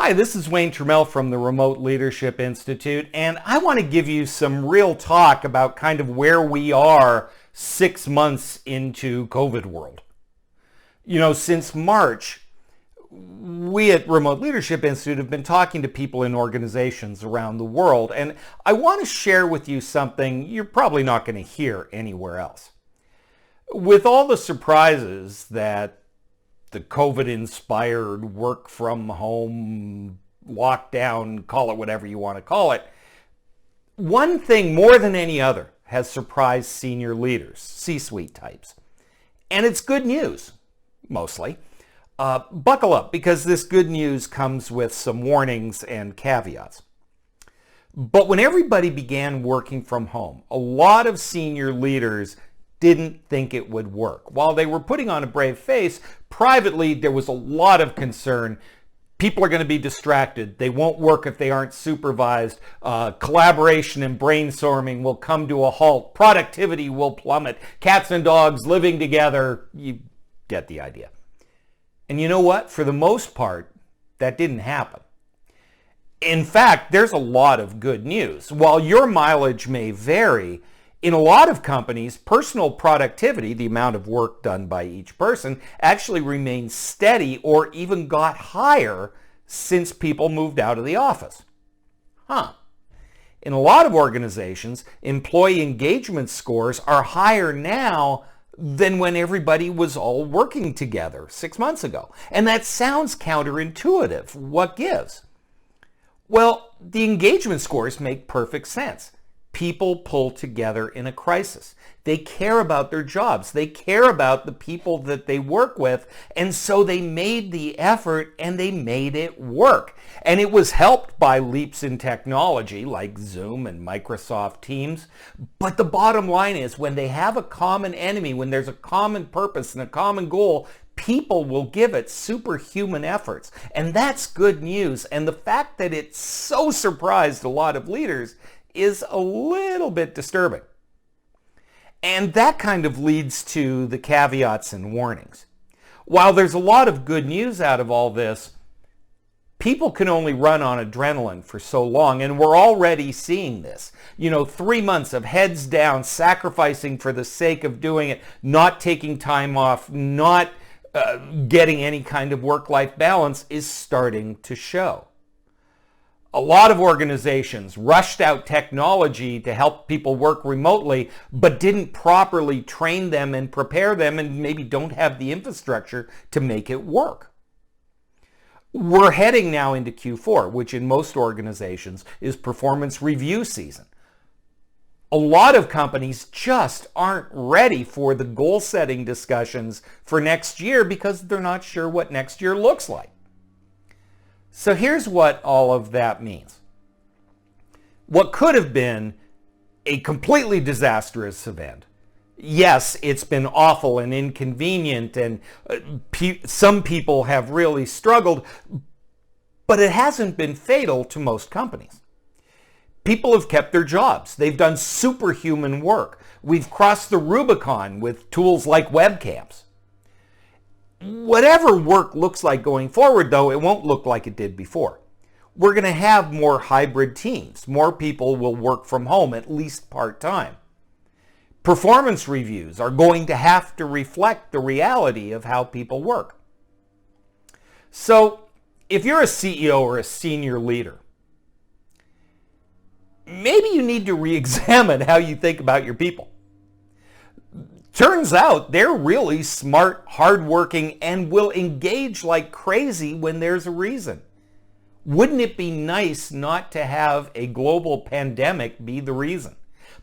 Hi, this is Wayne Trammell from the Remote Leadership Institute, and I want to give you some real talk about kind of where we are 6 months into COVID world. Since March, we at Remote Leadership Institute have been talking to people in organizations around the world, and I want to share with you something you're probably not going to hear anywhere else. With all the surprises that the COVID-inspired work from home, lockdown, call it whatever you want to call it, one thing more than any other has surprised senior leaders, C-suite types. And it's good news, mostly. Buckle up, because this good news comes with some warnings and caveats. But when everybody began working from home, a lot of senior leaders didn't think it would work. While they were putting on a brave face, privately there was a lot of concern. People are going to be distracted. They won't work if they aren't supervised. Collaboration and brainstorming will come to a halt. Productivity will plummet. Cats and dogs living together. You get the idea. And you know what? For the most part, that didn't happen. In fact, there's a lot of good news. While your mileage may vary, in a lot of companies, personal productivity, the amount of work done by each person, actually remains steady or even got higher since people moved out of the office. In a lot of organizations, employee engagement scores are higher now than when everybody was all working together 6 months ago. And that sounds counterintuitive. What gives? Well, the engagement scores make perfect sense. People pull together in a crisis. They care about their jobs. They care about the people that they work with. And so they made the effort and they made it work. And it was helped by leaps in technology like Zoom and Microsoft Teams. But the bottom line is, when they have a common enemy, when there's a common purpose and a common goal, people will give it superhuman efforts. And that's good news. And the fact that it so surprised a lot of leaders is a little bit disturbing. And that kind of leads to the caveats and warnings. While there's a lot of good news out of all this, people can only run on adrenaline for so long, and we're already seeing this. 3 months of heads down, sacrificing for the sake of doing it, not taking time off, not getting any kind of work-life balance is starting to show. A lot of organizations rushed out technology to help people work remotely, but didn't properly train them and prepare them, and maybe don't have the infrastructure to make it work. We're heading now into Q4, which in most organizations is performance review season. A lot of companies just aren't ready for the goal-setting discussions for next year because they're not sure what next year looks like. So here's what all of that means. What could have been a completely disastrous event. Yes, it's been awful and inconvenient, and some people have really struggled, but it hasn't been fatal to most companies. People have kept their jobs. They've done superhuman work. We've crossed the Rubicon with tools like webcams. Whatever work looks like going forward, though, it won't look like it did before. We're going to have more hybrid teams. More people will work from home, at least part-time. Performance reviews are going to have to reflect the reality of how people work. So, if you're a CEO or a senior leader, maybe you need to re-examine how you think about your people. Turns out they're really smart, hardworking, and will engage like crazy when there's a reason. Wouldn't it be nice not to have a global pandemic be the reason?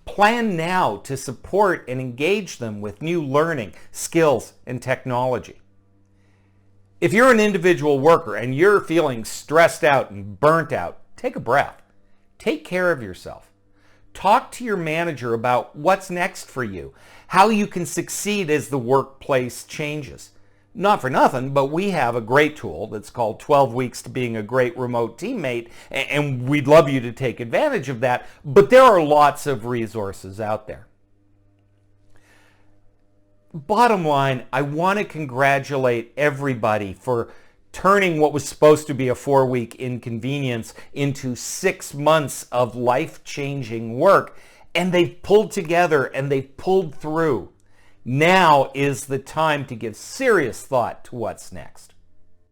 Plan now to support and engage them with new learning, skills, and technology. If you're an individual worker and you're feeling stressed out and burnt out, take a breath. Take care of yourself. Talk to your manager about what's next for you, how you can succeed as the workplace changes. Not for nothing, but we have a great tool that's called 12 Weeks to Being a Great Remote Teammate, and we'd love you to take advantage of that, but there are lots of resources out there. Bottom line, I want to congratulate everybody for turning what was supposed to be a 4-week inconvenience into 6 months of life-changing work. And they've pulled together and they've pulled through. Now is the time to give serious thought to what's next.